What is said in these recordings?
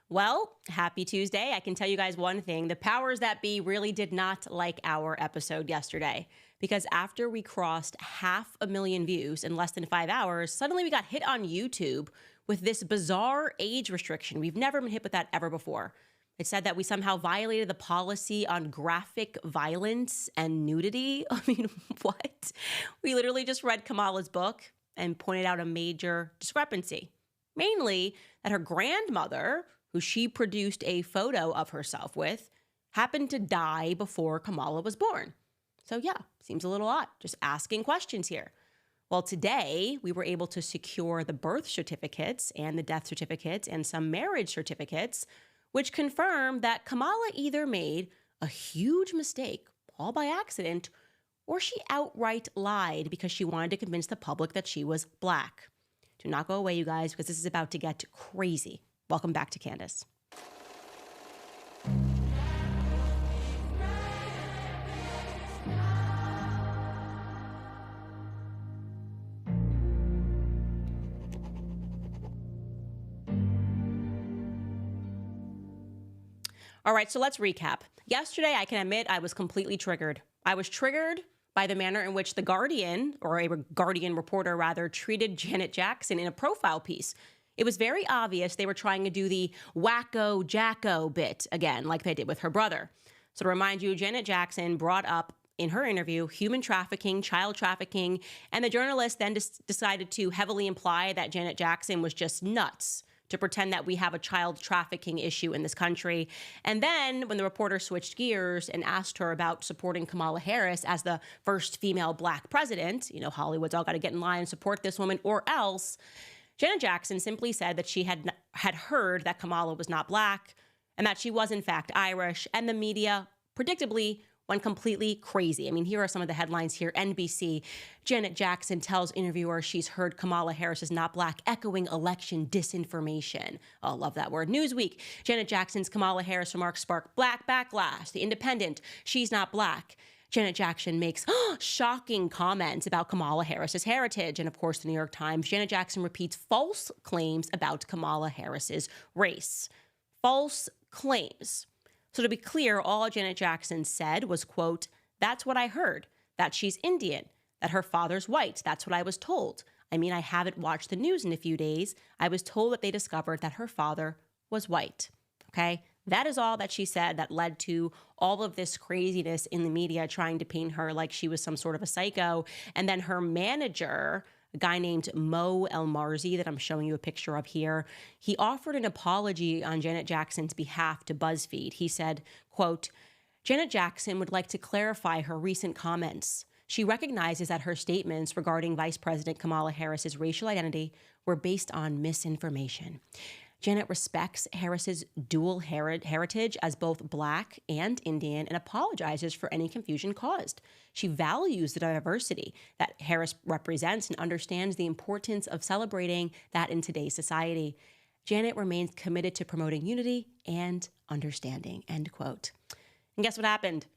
Well, happy Tuesday. I can tell you guys one thing. The powers that be really did not like our episode yesterday because after we crossed 500,000 views in less than 5 hours, suddenly we got hit on YouTube with this bizarre age restriction. We've never been hit with that ever before. It said that we somehow violated the policy on graphic violence and nudity. I mean, what? We literally just read Kamala's book and pointed out a major discrepancy. Mainly that her grandmother, who she produced a photo of herself with, happened to die before Kamala was born. So yeah, seems a little odd. Just asking questions here. Well, today we were able to secure the birth certificates and the death certificates and some marriage certificates, which confirm that Kamala either made a huge mistake, all by accident, or she outright lied because she wanted to convince the public that she was Black. Do not go away, you guys, because this is about to get crazy. Welcome back to Candace. All right, so let's recap. Yesterday, I can admit I was completely triggered. I was triggered by the manner in which the Guardian, or a Guardian reporter rather, treated Janet Jackson in a profile piece. It was very obvious they were trying to do the wacko jacko bit again, like they did with her brother. So to remind you, Janet Jackson brought up in her interview human trafficking, child trafficking, and the journalist then decided to heavily imply that Janet Jackson was just nuts to pretend that we have a child trafficking issue in this country. And then when the reporter switched gears and asked her about supporting Kamala Harris as the first female Black president, you know, Hollywood's all got to get in line and support this woman or else, Janet Jackson simply said that she had heard that Kamala was not Black and that she was in fact Irish, and the media predictably went completely crazy. I mean, here are some of the headlines here. NBC, Janet Jackson tells interviewer she's heard Kamala Harris is not Black, echoing election disinformation. Oh, love that word. Newsweek, Janet Jackson's Kamala Harris remarks spark Black backlash. The Independent, she's not Black. Janet Jackson makes shocking comments about Kamala Harris's heritage. And of course, the New York Times, Janet Jackson repeats false claims about Kamala Harris's race. False claims. So to be clear, all Janet Jackson said was, quote, "That's what I heard, that she's Indian, that her father's white. That's what I was told. I mean, I haven't watched the news in a few days. I was told that they discovered that her father was white." Okay? That is all that she said that led to all of this craziness in the media trying to paint her like she was some sort of a psycho. And then her manager, a guy named Mo Elmarzi that I'm showing you a picture of here, he offered an apology on Janet Jackson's behalf to BuzzFeed. He said, quote, "Janet Jackson would like to clarify her recent comments. She recognizes that her statements regarding Vice President Kamala Harris's racial identity were based on misinformation. Janet respects Harris's dual heritage as both Black and Indian and apologizes for any confusion caused. She values the diversity that Harris represents and understands the importance of celebrating that in today's society. Janet remains committed to promoting unity and understanding," end quote. And guess what happened?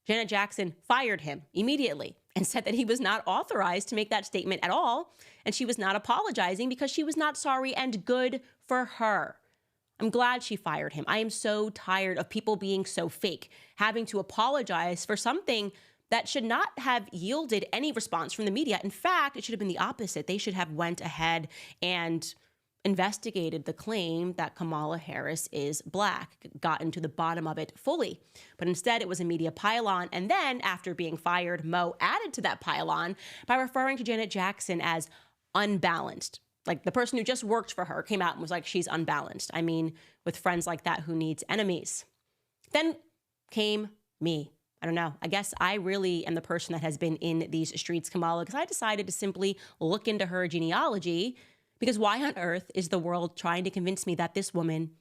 Janet Jackson fired him immediately and said that he was not authorized to make that statement at all, and she was not apologizing because she was not sorry, and good for her. I'm glad she fired him. I am so tired of people being so fake, having to apologize for something that should not have yielded any response from the media. In fact, it should have been the opposite. They should have went ahead and investigated the claim that Kamala Harris is Black, gotten to the bottom of it fully. But instead, it was a media pylon. And then, after being fired, Mo added to that pylon by referring to Janet Jackson as unbalanced. Like the person who just worked for her came out and was like, she's unbalanced. I mean, with friends like that, who needs enemies? Then came me. I don't know. I guess I really am the person that has been in these streets, Kamala, because I decided to simply look into her genealogy. Because why on earth is the world trying to convince me that this woman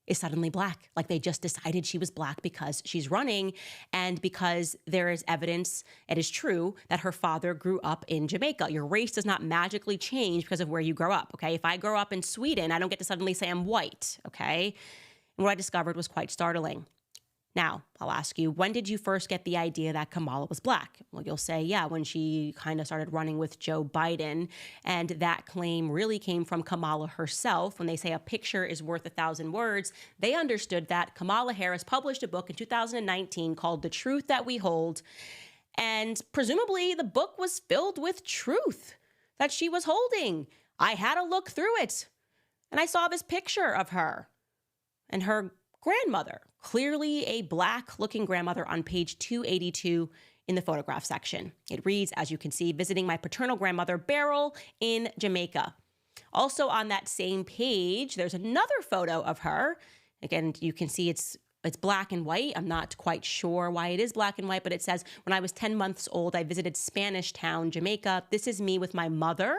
is suddenly Black? Like they just decided she was Black because she's running and because there is evidence, it is true, that her father grew up in Jamaica. Your race does not magically change because of where you grow up, okay? If I grow up in Sweden, I don't get to suddenly say I'm white, okay? And what I discovered was quite startling. Now, I'll ask you, when did you first get the idea that Kamala was black? Well, you'll say, yeah, when she kind of started running with Joe Biden. And that claim really came from Kamala herself. When they say a picture is worth 1,000 words, they understood that Kamala Harris published a book in 2019 called The Truth That We Hold. And presumably the book was filled with truth that she was holding. I had a look through it, and I saw this picture of her and her grandmother, clearly a black-looking grandmother, on page 282 in the photograph section. It reads, as you can see, visiting my paternal grandmother, Beryl, in Jamaica. Also on that same page, there's another photo of her. Again, you can see it's black and white. I'm not quite sure why it is black and white, but it says, when I was 10 months old, I visited Spanish Town, Jamaica. This is me with my mother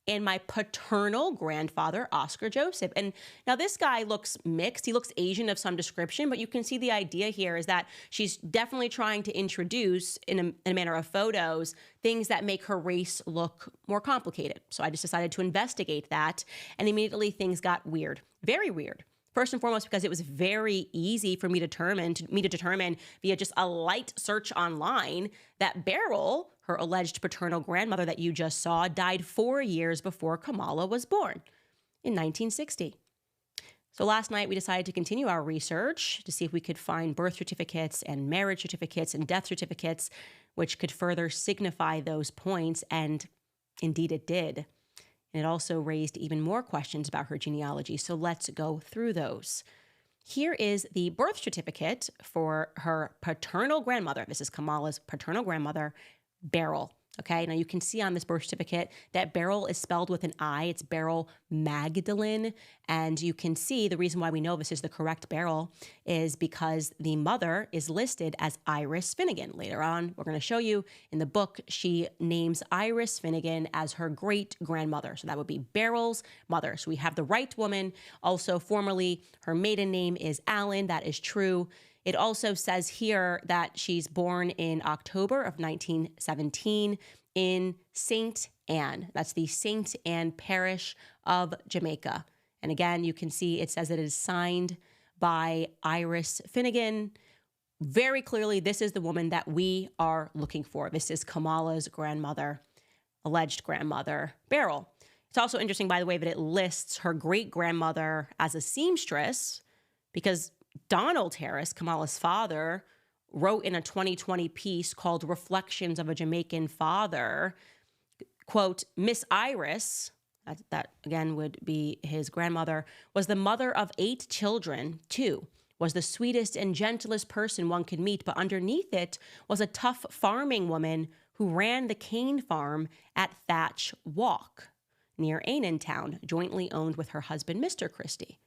and my paternal grandfather, Oscar Joseph. And now this guy looks mixed. He looks Asian of some description, but you can see the idea here is that she's definitely trying to introduce, in a manner of photos, things that make her race look more complicated. So I just decided to investigate that, and immediately things got weird, very weird. First and foremost, because it was very easy for me to determine via just a light search online that Beryl, her alleged paternal grandmother that you just saw, died 4 years before Kamala was born in 1960. So last night we decided to continue our research to see if we could find birth certificates and marriage certificates and death certificates, which could further signify those points, and indeed it did. And it also raised even more questions about her genealogy. So let's go through those. Here is the birth certificate for her paternal grandmother. This is Kamala's paternal grandmother, Beryl. Okay, now you can see on this birth certificate that Beryl is spelled with an I. It's Beryl Magdalene. And you can see the reason why we know this is the correct Beryl is because the mother is listed as Iris Finnegan. Later on, we're going to show you in the book, she names Iris Finnegan as her great grandmother. So that would be Beryl's mother. So we have the right woman. Also, formerly, her maiden name is Allen. That is true. It also says here that she's born in October of 1917 in St. Anne. That's the St. Anne parish of Jamaica. And again, you can see it says that it is signed by Iris Finnegan. Very clearly, this is the woman that we are looking for. This is Kamala's grandmother, alleged grandmother, Beryl. It's also interesting, by the way, that it lists her great-grandmother as a seamstress because Donald Harris, Kamala's father, wrote in a 2020 piece called Reflections of a Jamaican Father, quote, Miss Iris, that again would be his grandmother, was the mother of 8 children, too, was the sweetest and gentlest person one could meet, but underneath it was a tough farming woman who ran the cane farm at Thatch Walk near Annan Town, jointly owned with her husband, Mr. Christie.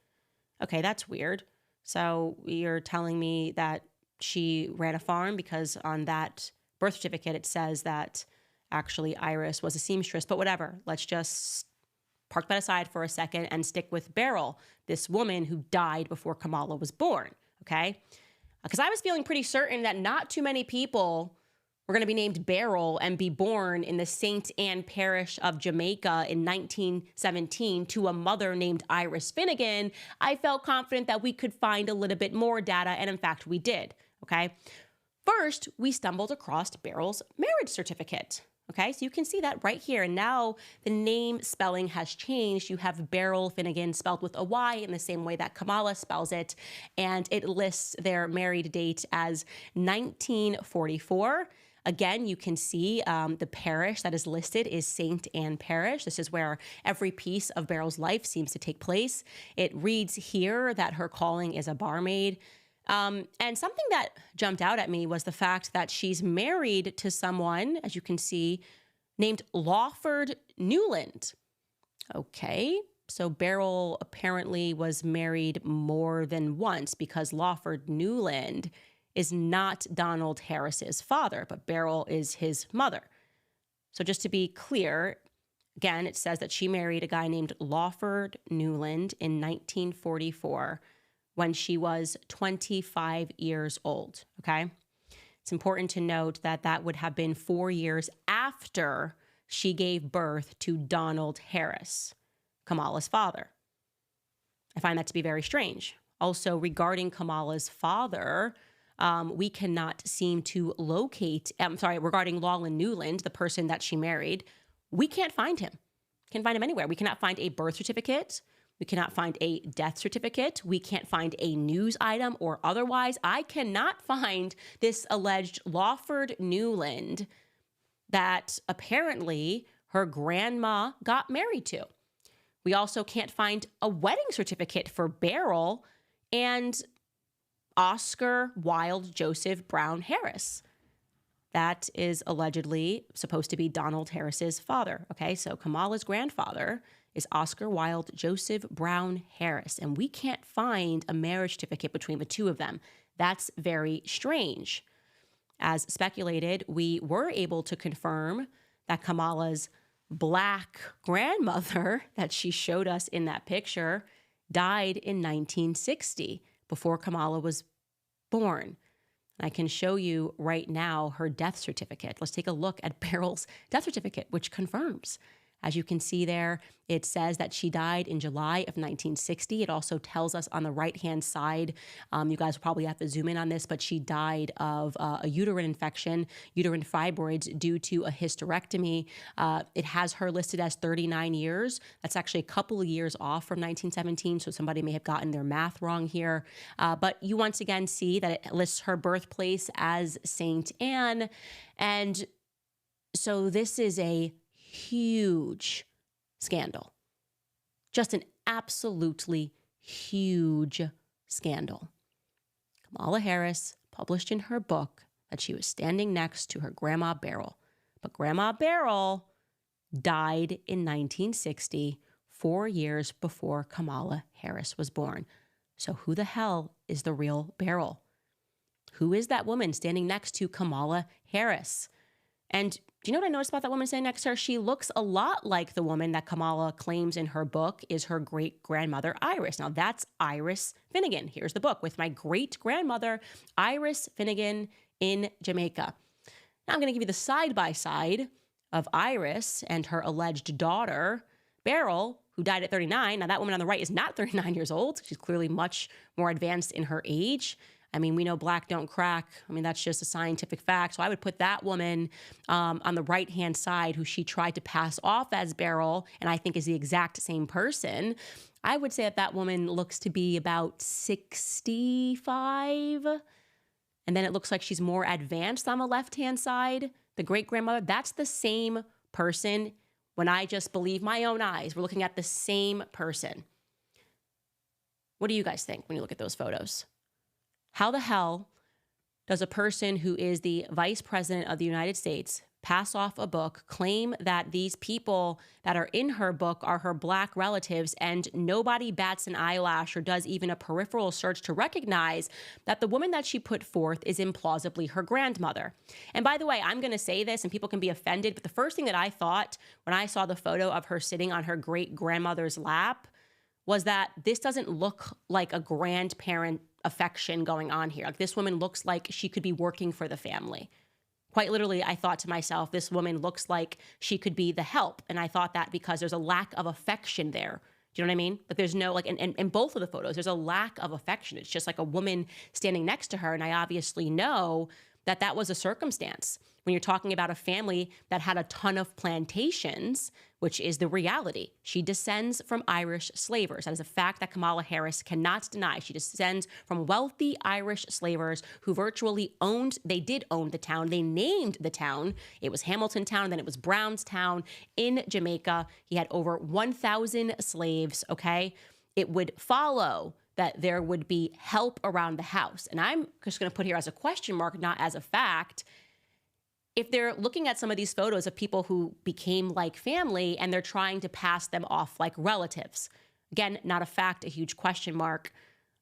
Okay, that's weird. So you're telling me that she ran a farm because on that birth certificate, it says that actually Iris was a seamstress, but whatever. Let's just park that aside for a second and stick with Beryl, this woman who died before Kamala was born, okay? Because I was feeling pretty certain that not too many people were going to be named Beryl and be born in the St. Anne parish of Jamaica in 1917 to a mother named Iris Finnegan. I felt confident that we could find a little bit more data, and in fact, we did, okay? First, we stumbled across Beryl's marriage certificate, okay? So you can see that right here, and now the name spelling has changed. You have Beryl Finnegan spelled with a Y in the same way that Kamala spells it, and it lists their married date as 1944. Again, you can see the parish that is listed is St. Anne Parish. This is where every piece of Beryl's life seems to take place. It reads here that her calling is a barmaid. And something that jumped out at me was the fact that she's married to someone, as you can see, named Lawford Newland. Okay, so Beryl apparently was married more than once because Lawford Newland is not Donald Harris's father, but Beryl is his mother. So just to be clear, again, it says that she married a guy named Lawford Newland in 1944 when she was 25 years old, okay? It's important to note that that would have been 4 years after she gave birth to Donald Harris, Kamala's father. I find that to be very strange. Also, regarding Kamala's father, We cannot seem to locate, regarding Lawland Newland, the person that she married, we can't find him. Can't find him anywhere. We cannot find a birth certificate. We cannot find a death certificate. We can't find a news item or otherwise. I cannot find this alleged Lawford Newland that apparently her grandma got married to. We also can't find a wedding certificate for Beryl and Oscar Wilde Joseph Brown Harris. That is allegedly supposed to be Donald Harris's father. Okay, so Kamala's grandfather is Oscar Wilde Joseph Brown Harris, and we can't find a marriage certificate between the two of them. That's very strange. As speculated, we were able to confirm that Kamala's Black grandmother that she showed us in that picture died in 1960, before Kamala was born. I can show you right now her death certificate. Let's take a look at Beryl's death certificate, which confirms. As you can see there, it says that she died in July of 1960. It also tells us on the right-hand side, you guys will probably have to zoom in on this, but she died of a uterine infection, uterine fibroids due to a hysterectomy. It has her listed as 39 years. That's actually a couple of years off from 1917, so somebody may have gotten their math wrong here. But you once again see that it lists her birthplace as St. Anne. And so this is a huge scandal. Just an absolutely huge scandal. Kamala Harris published in her book that she was standing next to her Grandma Beryl. But Grandma Beryl died in 1960, 4 years before Kamala Harris was born. So who the hell is the real Beryl? Who is that woman standing next to Kamala Harris? And do you know what I noticed about that woman standing next to her? She looks a lot like the woman that Kamala claims in her book is her great-grandmother, Iris. Now, that's Iris Finnegan. Here's the book with my great-grandmother, Iris Finnegan in Jamaica. Now, I'm going to give you the side-by-side of Iris and her alleged daughter, Beryl, who died at 39. Now, that woman on the right is not 39 years old. She's clearly much more advanced in her age. I mean, we know black don't crack. I mean, that's just a scientific fact. So I would put that woman on the right-hand side, who she tried to pass off as Beryl, and I think is the exact same person. I would say that that woman looks to be about 65. And then it looks like she's more advanced on the left-hand side. The great-grandmother, that's the same person. When I just believe my own eyes, we're looking at the same person. What do you guys think when you look at those photos? How the hell does a person who is the vice president of the United States pass off a book, claim that these people that are in her book are her black relatives, and nobody bats an eyelash or does even a peripheral search to recognize that the woman that she put forth is implausibly her grandmother? And by the way, I'm going to say this and people can be offended, but the first thing that I thought when I saw the photo of her sitting on her great-grandmother's lap was that this doesn't look like a grandparent affection going on here. Like, this woman looks like she could be working for the family. Quite literally, I thought to myself, this woman looks like she could be the help. And I thought that because there's a lack of affection there. Do you know what I mean? Like, there's no, like, in both of the photos, there's a lack of affection. It's just like a woman standing next to her. And I obviously know that that was a circumstance. When you're talking about a family that had a ton of plantations, which is the reality. She descends from Irish slavers. That is a fact that Kamala Harris cannot deny. She descends from wealthy Irish slavers who virtually they did own the town. They named the town. It was Hamilton Town, then it was Brownstown in Jamaica. He had over 1,000 slaves, okay? It would follow that there would be help around the house. And I'm just going to put here as a question mark, not as a fact. If they're looking at some of these photos of people who became like family and they're trying to pass them off like relatives, again, not a fact, a huge question mark,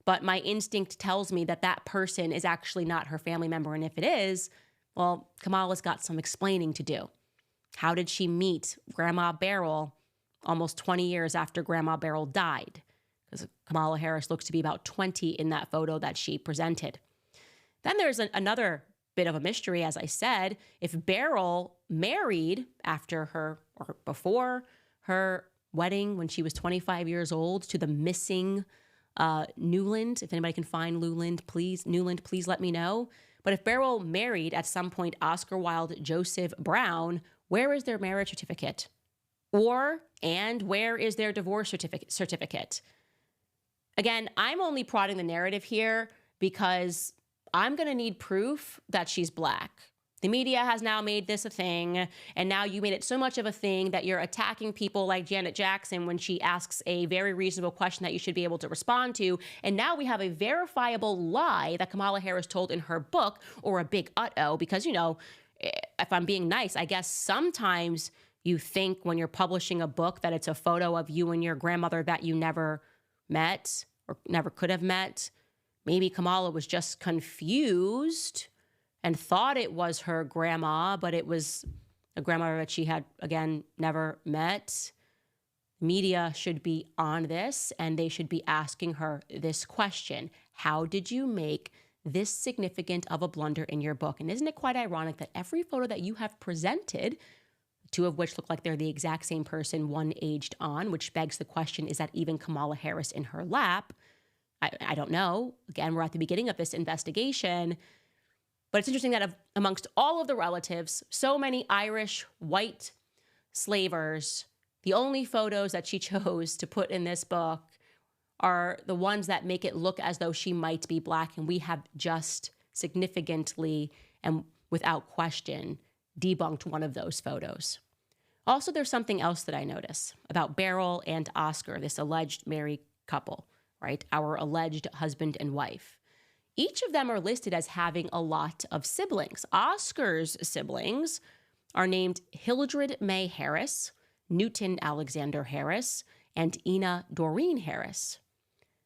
but my instinct tells me that that person is actually not her family member. And if it is, well, Kamala's got some explaining to do. How did she meet Grandma Beryl almost 20 years after Grandma Beryl died? Because Kamala Harris looks to be about 20 in that photo that she presented. Then there's another bit of a mystery, as I said. If Beryl married after her or before her wedding when she was 25 years old to the missing Newland. If anybody can find Newland, please let me know. But if Beryl married at some point Oscar Wilde Joseph Brown, where is their marriage certificate? And where is their divorce certificate? Again, I'm only prodding the narrative here because I'm going to need proof that she's Black. The media has now made this a thing, and now you made it so much of a thing that you're attacking people like Janet Jackson when she asks a very reasonable question that you should be able to respond to. And now we have a verifiable lie that Kamala Harris told in her book, or a big uh-oh, because, you know, if I'm being nice, I guess sometimes you think when you're publishing a book that it's a photo of you and your grandmother that you never met or never could have met. Maybe Kamala was just confused and thought it was her grandma, but it was a grandmother that she had, again, never met. Media should be on this, and they should be asking her this question. How did you make this significant of a blunder in your book? And isn't it quite ironic that every photo that you have presented, two of which look like they're the exact same person, one aged on, which begs the question, is that even Kamala Harris in her lap? I don't know. Again, we're at the beginning of this investigation. But it's interesting that amongst all of the relatives, so many Irish white slavers, the only photos that she chose to put in this book are the ones that make it look as though she might be Black. And we have just significantly and without question debunked one of those photos. Also, there's something else that I notice about Beryl and Oscar, this alleged married couple, right? Our alleged husband and wife. Each of them are listed as having a lot of siblings. Oscar's siblings are named Hildred May Harris, Newton Alexander Harris, and Ina Doreen Harris.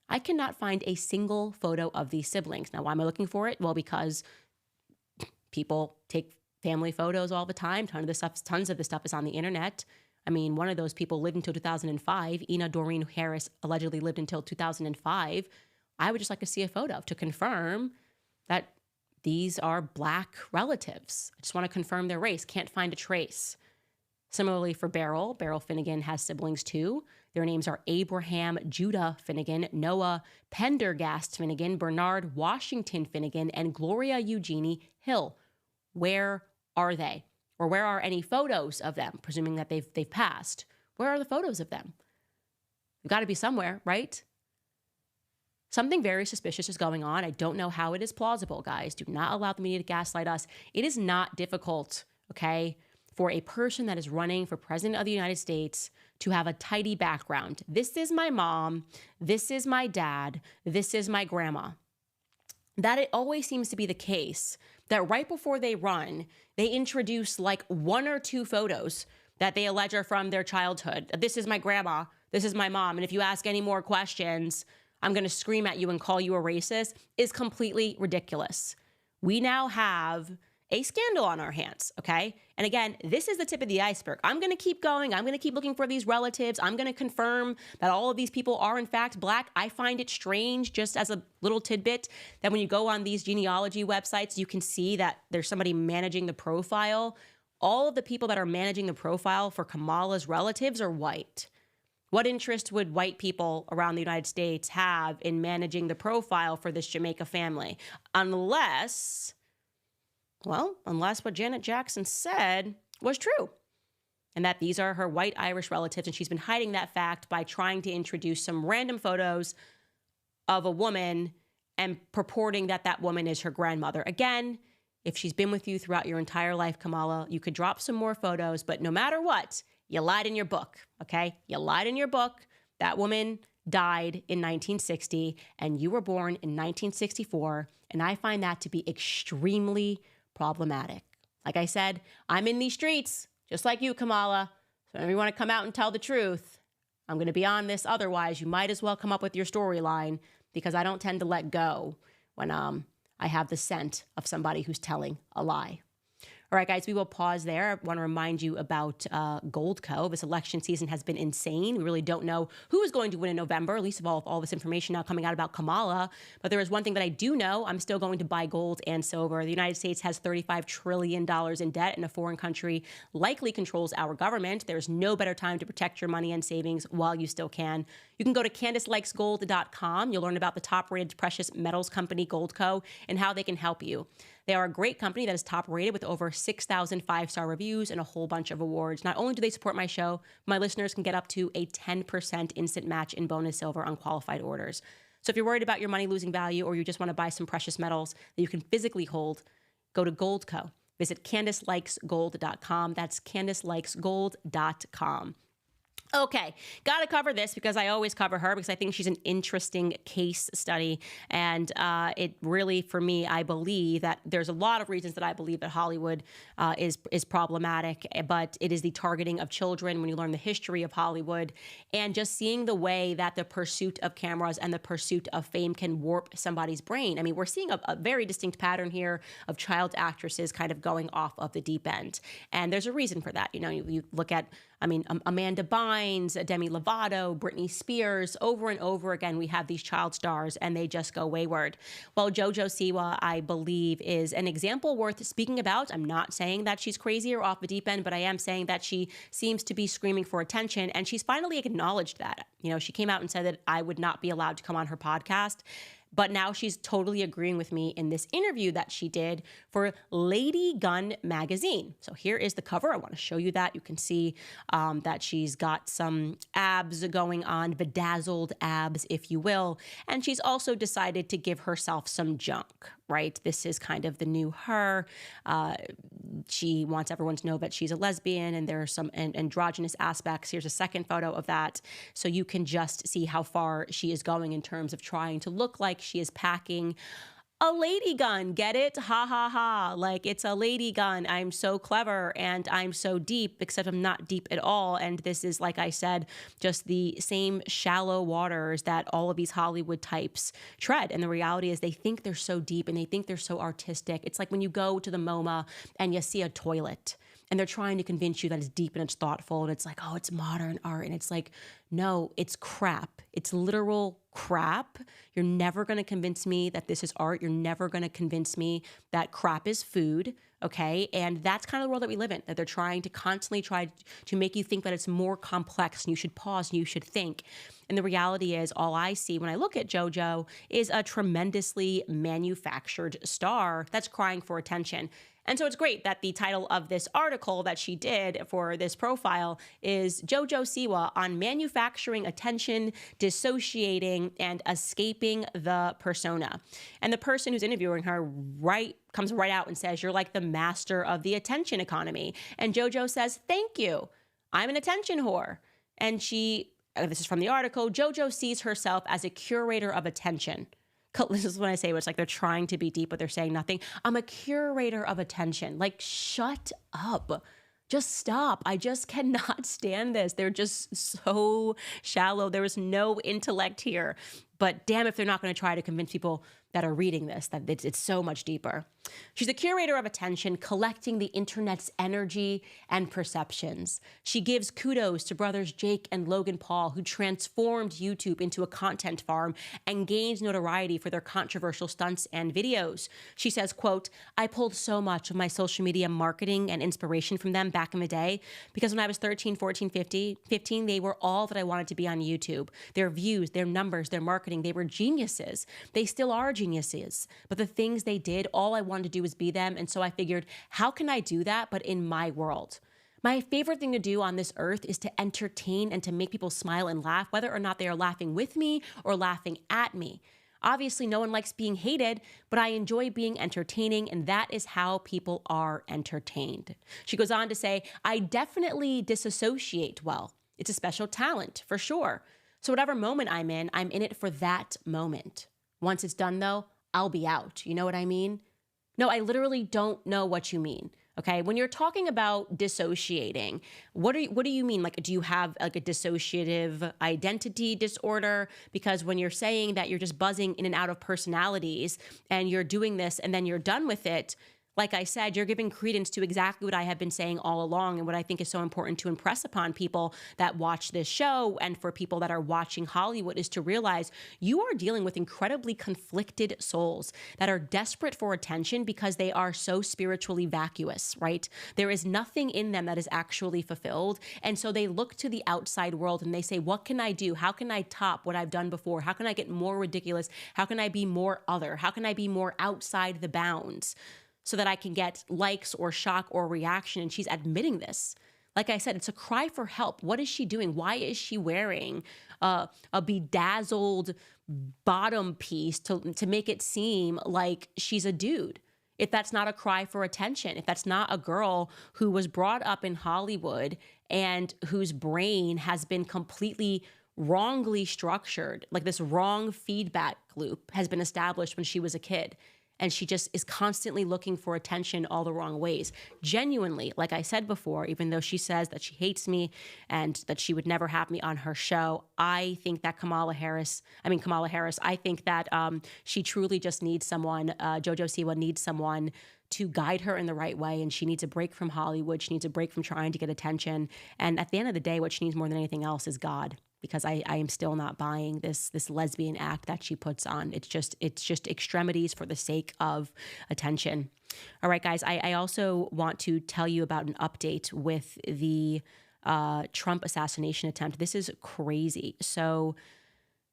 I cannot find a single photo of these siblings. Now, why am I looking for it? Well, because people take family photos all the time. Tons of the stuff is on the internet. I mean, one of those people lived until 2005. Ina Doreen Harris allegedly lived until 2005. I would just like to see a photo to confirm that these are Black relatives. I just want to confirm their race. Can't find a trace. Similarly for Beryl Finnegan has siblings too. Their names are Abraham Judah Finnegan, Noah Pendergast Finnegan, Bernard Washington Finnegan, and Gloria Eugenie Hill. Where are they? Or where are any photos of them, presuming that they've passed? Where are the photos of them? They've got to be somewhere, right? Something very suspicious is going on. I don't know how it is plausible, guys. Do not allow the media to gaslight us. It is not difficult, okay, for a person that is running for president of the United States to have a tidy background. This is my mom. This is my dad. This is my grandma. That it always seems to be the case that right before they run, they introduce like one or two photos that they allege are from their childhood. This is my grandma. This is my mom. And if you ask any more questions, I'm going to scream at you and call you a racist, is completely ridiculous. We now have a scandal on our hands, okay? And again, this is the tip of the iceberg. I'm going to keep going. I'm going to keep looking for these relatives. I'm going to confirm that all of these people are in fact Black. I find it strange, just as a little tidbit, that when you go on these genealogy websites, you can see that there's somebody managing the profile. All of the people that are managing the profile for Kamala's relatives are white. What interest would white people around the United States have in managing the profile for this Jamaica family? Unless what Janet Jackson said was true, and that these are her white Irish relatives, and she's been hiding that fact by trying to introduce some random photos of a woman and purporting that that woman is her grandmother. Again, if she's been with you throughout your entire life, Kamala, you could drop some more photos, but no matter what, you lied in your book, okay? You lied in your book. That woman died in 1960, and you were born in 1964, and I find that to be extremely problematic. Like I said, I'm in these streets, just like you, Kamala. So if you want to come out and tell the truth, I'm going to be on this. Otherwise, you might as well come up with your storyline, because I don't tend to let go when I have the scent of somebody who's telling a lie. All right, guys, we will pause there. I want to remind you about GoldCo. This election season has been insane. We really don't know who is going to win in November, least of all this information now coming out about Kamala. But there is one thing that I do know. I'm still going to buy gold and silver. The United States has $35 trillion in debt, and a foreign country likely controls our government. There's no better time to protect your money and savings while you still can. You can go to CandaceLikesGold.com. You'll learn about the top-rated precious metals company, GoldCo, and how they can help you. They are a great company that is top-rated with over 6,000 five-star reviews and a whole bunch of awards. Not only do they support my show, my listeners can get up to a 10% instant match in bonus silver on qualified orders. So if you're worried about your money losing value or you just want to buy some precious metals that you can physically hold, go to GoldCo. Visit CandaceLikesGold.com. That's CandaceLikesGold.com. Okay, got to cover this because I always cover her because I think she's an interesting case study. And it really, for me, I believe that there's a lot of reasons that I believe that Hollywood is problematic, but it is the targeting of children when you learn the history of Hollywood and just seeing the way that the pursuit of cameras and the pursuit of fame can warp somebody's brain. I mean, we're seeing a very distinct pattern here of child actresses kind of going off of the deep end. And there's a reason for that. You know, you look at, I mean, Amanda Bynes, Demi Lovato, Britney Spears, over and over again, we have these child stars and they just go wayward. Well, JoJo Siwa, I believe, is an example worth speaking about. I'm not saying that she's crazy or off the deep end, but I am saying that she seems to be screaming for attention, and she's finally acknowledged that. You know, she came out and said that I would not be allowed to come on her podcast. But now she's totally agreeing with me in this interview that she did for Lady Gun magazine. So here is the cover. I want to show you that. You can see that she's got some abs going on, bedazzled abs, if you will. And she's also decided to give herself some junk, right? This is kind of the new her. She wants everyone to know that she's a lesbian and there are some androgynous aspects. Here's a second photo of that. So you can just see how far she is going in terms of trying to look like she is packing a lady gun. Get it? Ha ha ha. Like, it's a lady gun. I'm so clever and I'm so deep, except I'm not deep at all. And this is, like I said, just the same shallow waters that all of these Hollywood types tread. And the reality is they think they're so deep and they think they're so artistic. It's like when you go to the MoMA and you see a toilet and they're trying to convince you that it's deep and it's thoughtful and it's like, oh, it's modern art. And it's like, no, it's crap. It's literal crap. You're never going to convince me that this is art. You're never going to convince me that crap is food. Okay. And that's kind of the world that we live in, that they're trying to constantly try to make you think that it's more complex and you should pause and you should think. And the reality is all I see when I look at JoJo is a tremendously manufactured star that's crying for attention. And so it's great that the title of this article that she did for this profile is JoJo Siwa on manufacturing attention, dissociating, and escaping the persona. And the person who's interviewing her comes right out and says, you're like the master of the attention economy. And JoJo says, thank you. I'm an attention whore. And this is from the article, JoJo sees herself as a curator of attention. This is when I say it's like they're trying to be deep, but they're saying nothing. I'm a curator of attention. Like, shut up. Just stop. I just cannot stand this. They're just so shallow. There is no intellect here. But damn if they're not going to try to convince people that are reading this that it's so much deeper. She's a curator of attention, collecting the internet's energy and perceptions. She gives kudos to brothers Jake and Logan Paul, who transformed YouTube into a content farm and gained notoriety for their controversial stunts and videos. She says, quote, I pulled so much of my social media marketing and inspiration from them back in the day because when I was 13, 14, 15, they were all that I wanted to be on YouTube. Their views, their numbers, their marketing, they were geniuses. They still are geniuses. But the things they did, all I wanted to do was be them. And so I figured, how can I do that, but in my world? My favorite thing to do on this earth is to entertain and to make people smile and laugh, whether or not they are laughing with me or laughing at me. Obviously, no one likes being hated, but I enjoy being entertaining, and that is how people are entertained. She goes on to say, I definitely disassociate well. It's a special talent, for sure. So whatever moment I'm in it for that moment. Once it's done, though, I'll be out. You know what I mean? No, I literally don't know what you mean. Okay, when you're talking about dissociating, what do you mean? Like, do you have like a dissociative identity disorder? Because when you're saying that you're just buzzing in and out of personalities and you're doing this and then you're done with it, like I said, you're giving credence to exactly what I have been saying all along and what I think is so important to impress upon people that watch this show and for people that are watching Hollywood is to realize you are dealing with incredibly conflicted souls that are desperate for attention because they are so spiritually vacuous, right? There is nothing in them that is actually fulfilled. And so they look to the outside world and they say, what can I do? How can I top what I've done before? How can I get more ridiculous? How can I be more other? How can I be more outside the bounds so that I can get likes or shock or reaction? And she's admitting this. Like I said, it's a cry for help. What is she doing? Why is she wearing a bedazzled bottom piece to make it seem like she's a dude? If that's not a cry for attention, if that's not a girl who was brought up in Hollywood and whose brain has been completely wrongly structured, like this wrong feedback loop has been established when she was a kid. And she just is constantly looking for attention all the wrong ways. Genuinely, like I said before, even though she says that she hates me and that she would never have me on her show, I think that Kamala Harris, I think that she truly just needs someone, JoJo Siwa needs someone to guide her in the right way. And she needs a break from Hollywood. She needs a break from trying to get attention. And at the end of the day, what she needs more than anything else is God. Because I am still not buying this lesbian act that she puts on. It's just extremities for the sake of attention. All right, guys, I also want to tell you about an update with the Trump assassination attempt. This is crazy. So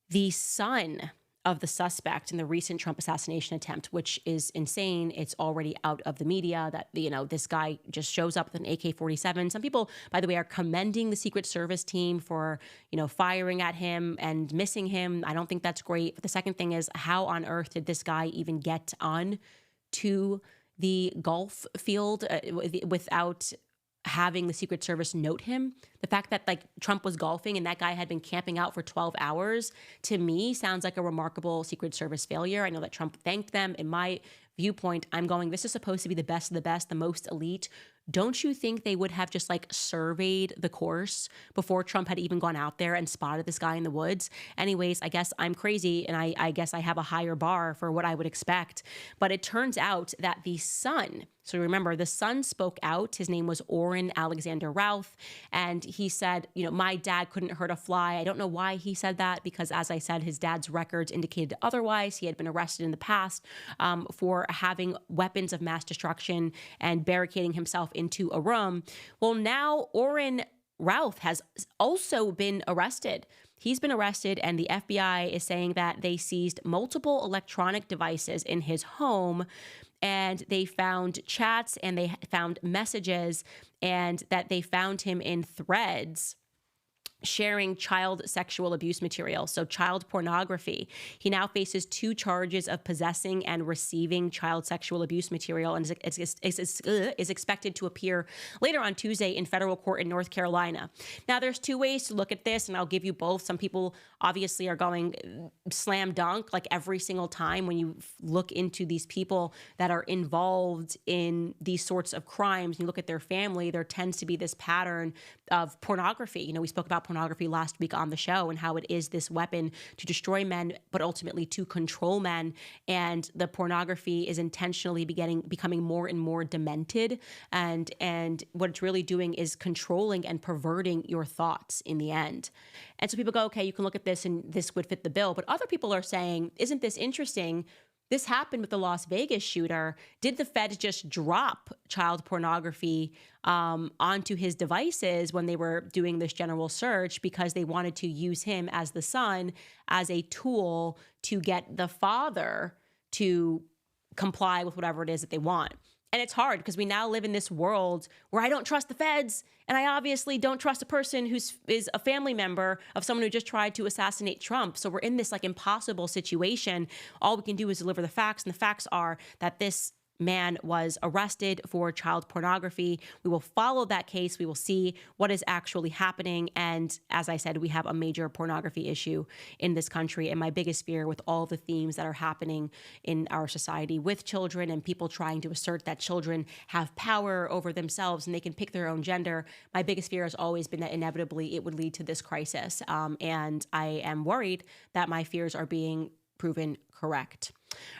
the son of the suspect in the recent Trump assassination attempt, which is insane. It's already out of the media that, this guy just shows up with an AK-47. Some people, by the way, are commending the Secret Service team for, firing at him and missing him. I don't think that's great. But the second thing is, how on earth did this guy even get on to the golf field without having the Secret Service note him? The fact that Trump was golfing and that guy had been camping out for 12 hours, to me, sounds like a remarkable Secret Service failure. I know that Trump thanked them. In my viewpoint, I'm going, this is supposed to be the best of the best, the most elite. Don't you think they would have just surveyed the course before Trump had even gone out there and spotted this guy in the woods? Anyways, I guess I'm crazy and I guess I have a higher bar for what I would expect. But it turns out that the son, so remember, the son spoke out. His name was Orrin Alexander Routh. And he said, my dad couldn't hurt a fly. I don't know why he said that because, as I said, his dad's records indicated otherwise. He had been arrested in the past for having weapons of mass destruction and barricading himself into a room. Well, now Orrin Routh has also been arrested. He's been arrested, and the FBI is saying that they seized multiple electronic devices in his home, and they found chats and they found messages, and that they found him in threads sharing child sexual abuse material, so child pornography. He now faces 2 charges of possessing and receiving child sexual abuse material and is expected to appear later on Tuesday in federal court in North Carolina. Now, there's 2 ways to look at this, and I'll give you both. Some people obviously are going slam dunk, like every single time when you look into these people that are involved in these sorts of crimes, you look at their family, there tends to be this pattern of pornography. We spoke about pornography last week on the show and how it is this weapon to destroy men, but ultimately to control men. And the pornography is intentionally becoming more and more demented. And what it's really doing is controlling and perverting your thoughts in the end. And so people go, okay, you can look at this and this would fit the bill. But other people are saying, isn't this interesting? This happened with the Las Vegas shooter. Did the Fed just drop child pornography onto his devices when they were doing this general search because they wanted to use him as the son as a tool to get the father to comply with whatever it is that they want? And it's hard because we now live in this world where I don't trust the feds, and I obviously don't trust a person who is a family member of someone who just tried to assassinate Trump. So we're in this impossible situation. All we can do is deliver the facts, and the facts are that this man was arrested for child pornography. We will follow that case. We will see what is actually happening. And as I said, we have a major pornography issue in this country. And my biggest fear with all the themes that are happening in our society with children and people trying to assert that children have power over themselves and they can pick their own gender, my biggest fear has always been that inevitably it would lead to this crisis. And I am worried that my fears are being proven correct.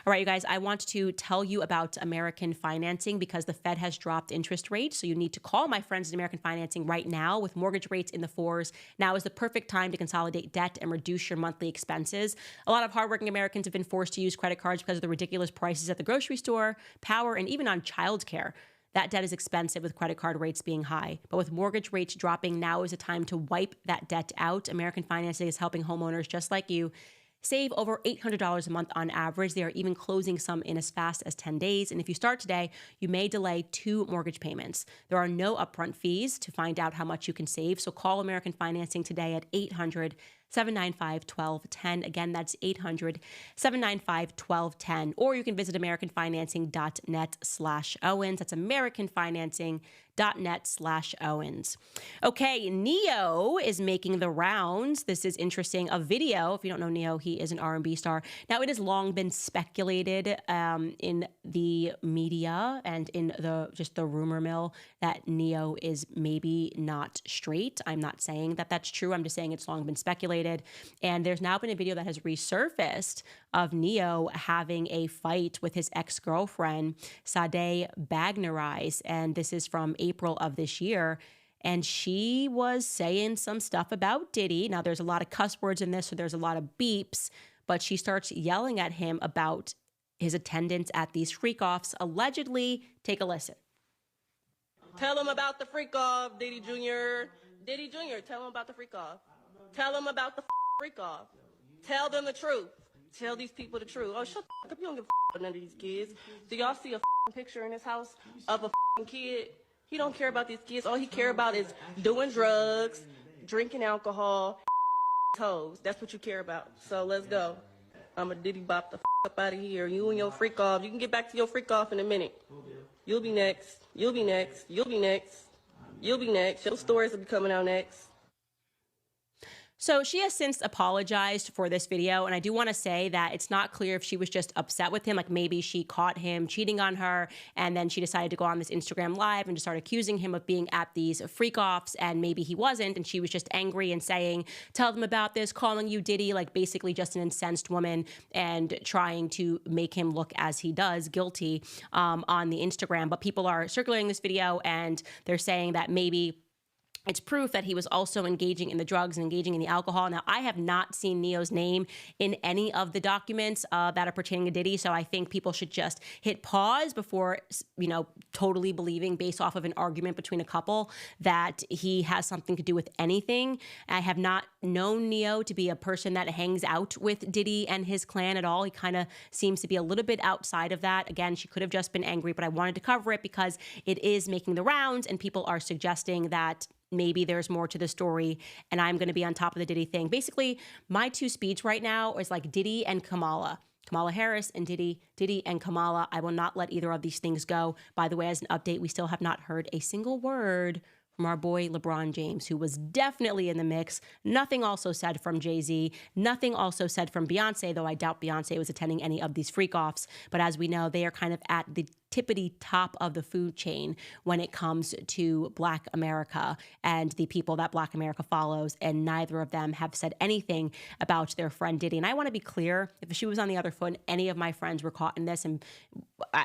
All right, you guys, I want to tell you about American Financing because the Fed has dropped interest rates. So you need to call my friends at American Financing right now. With mortgage rates in the fours, now is the perfect time to consolidate debt and reduce your monthly expenses. A lot of hardworking Americans have been forced to use credit cards because of the ridiculous prices at the grocery store, power, and even on childcare. That debt is expensive with credit card rates being high. But with mortgage rates dropping, now is the time to wipe that debt out. American Financing is helping homeowners just like you save over $800 a month on average. They are even closing some in as fast as 10 days. And if you start today, you may delay 2 mortgage payments. There are no upfront fees to find out how much you can save. So call American Financing today at 800-795-1210. Again, that's 800-795-1210. Or you can visit americanfinancing.net/Owens. That's americanfinancing.net/Owens. Okay, Neo is making the rounds. This is interesting. A video, if you don't know Neo, he is an R&B star. Now, it has long been speculated in the media and in the rumor mill that Neo is maybe not straight. I'm not saying that that's true. I'm just saying it's long been speculated. And there's now been a video that has resurfaced of Neo having a fight with his ex-girlfriend, Sade Bagnarise. And this is from April of this year. And she was saying some stuff about Diddy. Now, there's a lot of cuss words in this, so there's a lot of beeps. But she starts yelling at him about his attendance at these freak-offs. Allegedly, take a listen. Tell him about the freak-off, Diddy Jr. Diddy Jr., tell him about the freak-off. Tell them about the freak-off. Tell them the truth. Tell these people the truth. Oh, shut the up. You don't give a about none of these kids. Do y'all see a picture in this house of a kid? He don't care about these kids. All he care about is doing drugs, drinking alcohol, toes. That's what you care about. So let's go. I'm a Diddy bop the up out of here. You and your freak-off. You can get back to your freak-off in a minute. You'll be next. You'll be next. You'll be next. You'll be next. Your stories will be coming out next. So she has since apologized for this video, and I do want to say that it's not clear if she was just upset with him, like maybe she caught him cheating on her, and then she decided to go on this Instagram Live and just start accusing him of being at these freak-offs, and maybe he wasn't, and she was just angry and saying, tell them about this, calling you Diddy, like basically just an incensed woman, and trying to make him look as he does, guilty, on the Instagram. But people are circulating this video, and they're saying that maybe it's proof that he was also engaging in the drugs and engaging in the alcohol. Now, I have not seen Neo's name in any of the documents that are pertaining to Diddy, so I think people should just hit pause before, totally believing based off of an argument between a couple that he has something to do with anything. I have not known Neo to be a person that hangs out with Diddy and his clan at all. He kind of seems to be a little bit outside of that. Again, she could have just been angry, but I wanted to cover it because it is making the rounds and people are suggesting that maybe there's more to the story and I'm going to be on top of the Diddy thing. Basically, my 2 speeds right now is like Diddy and Kamala. Kamala Harris and Diddy and Kamala. I will not let either of these things go. By the way, as an update, we still have not heard a single word from our boy LeBron James, who was definitely in the mix. Nothing also said from Jay-Z. Nothing also said from Beyonce, though I doubt Beyonce was attending any of these freak-offs. But as we know, they are kind of at the tippity top of the food chain when it comes to Black America and the people that Black America follows, and neither of them have said anything about their friend Diddy. And I want to be clear, if she was on the other foot and any of my friends were caught in this, and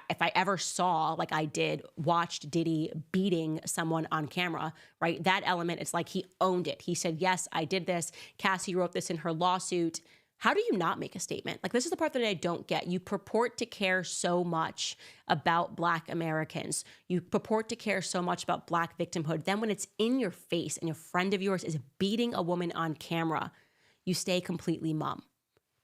if I ever saw, like I did, watched Diddy beating someone on camera, right, that element, it's like he owned it. He said, yes, I did this. Cassie wrote this in her lawsuit. How do you not make a statement? Like, this is the part that I don't get. You purport to care so much about Black Americans. You purport to care so much about Black victimhood. Then when it's in your face and a friend of yours is beating a woman on camera, you stay completely mum.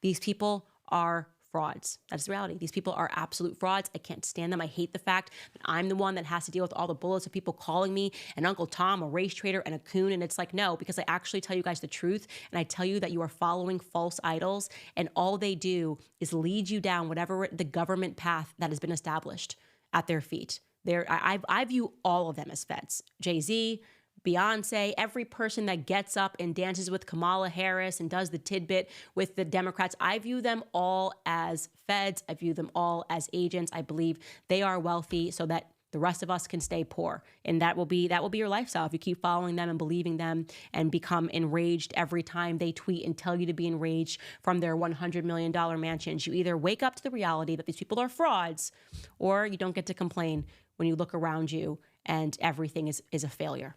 These people are frauds. That's the reality. These people are absolute frauds. I can't stand them. I hate the fact that I'm the one that has to deal with all the bullets of people calling me an Uncle Tom, a race traitor, and a coon. And it's like, no, because I actually tell you guys the truth. And I tell you that you are following false idols. And all they do is lead you down whatever the government path that has been established at their feet. I view all of them as feds. Jay-Z, Beyonce, every person that gets up and dances with Kamala Harris and does the tidbit with the Democrats, I view them all as feds. I view them all as agents. I believe they are wealthy so that The rest of us can stay poor. And that will be your lifestyle if you keep following them and believing them and become enraged every time they tweet and tell you to be enraged from their $100 million mansions. You either wake up to the reality that these people are frauds, or you don't get to complain when you look around you and everything is a failure.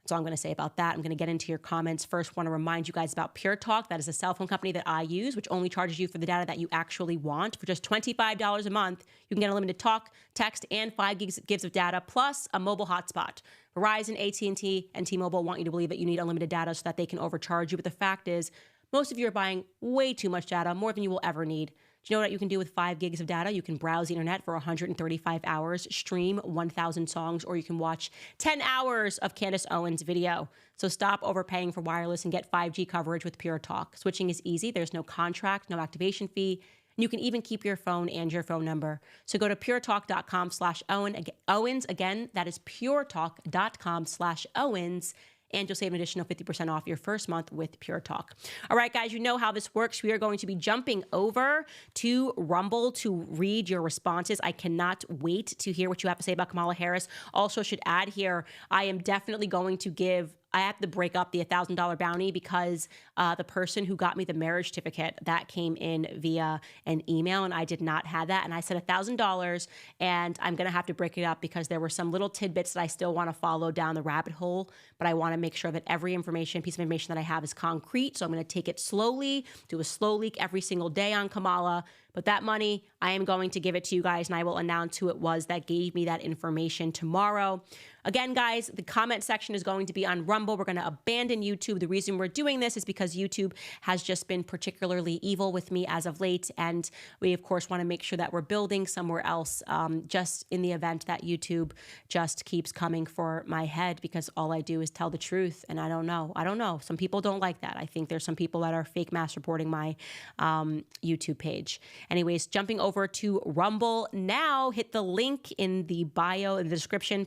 That's all I'm going to say about that. I'm going to get into your comments. First, want to remind you guys about PureTalk. That is a cell phone company that I use, which only charges you for the data that you actually want. For just $25 a month, you can get unlimited talk, text, and 5 gigs of data, plus a mobile hotspot. Verizon, AT&T, and T-Mobile want you to believe that you need unlimited data so that they can overcharge you. But the fact is, most of you are buying way too much data, more than you will ever need. Do you know what you can do with 5 gigs of data? You can browse the internet for 135 hours, stream 1,000 songs, or you can watch 10 hours of Candace Owens video. So stop overpaying for wireless and get 5G coverage with PureTalk. Switching is easy. There's no contract, no activation fee. And you can even keep your phone and your phone number. So go to puretalk.com/Owens. Again, that is puretalk.com/Owens. And you'll save an additional 50% off your first month with PureTalk. All right, guys, you know how this works. We are going to be jumping over to Rumble to read your responses. I cannot wait to hear what you have to say about Kamala Harris. Also, should add here, I am definitely going to I have to break up the $1,000 bounty because the person who got me the marriage certificate, that came in via an email, and I did not have that. And I said $1,000, and I'm going to have to break it up because there were some little tidbits that I still want to follow down the rabbit hole, but I want to make sure that every piece of information that I have is concrete. So I'm going to take it slowly, do a slow leak every single day on Kamala. But that money, I am going to give it to you guys, and I will announce who it was that gave me that information tomorrow. Again, guys, the comment section is going to be on Rumble. We're going to abandon YouTube. The reason we're doing this is because YouTube has just been particularly evil with me as of late, and we, of course, want to make sure that we're building somewhere else, just in the event that YouTube just keeps coming for my head, because all I do is tell the truth, and I don't know. Some people don't like that. I think there's some people that are fake mass reporting my YouTube page. Anyways, jumping over to Rumble now, hit the link in the bio, in the description,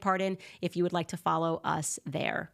if you would like to follow us there.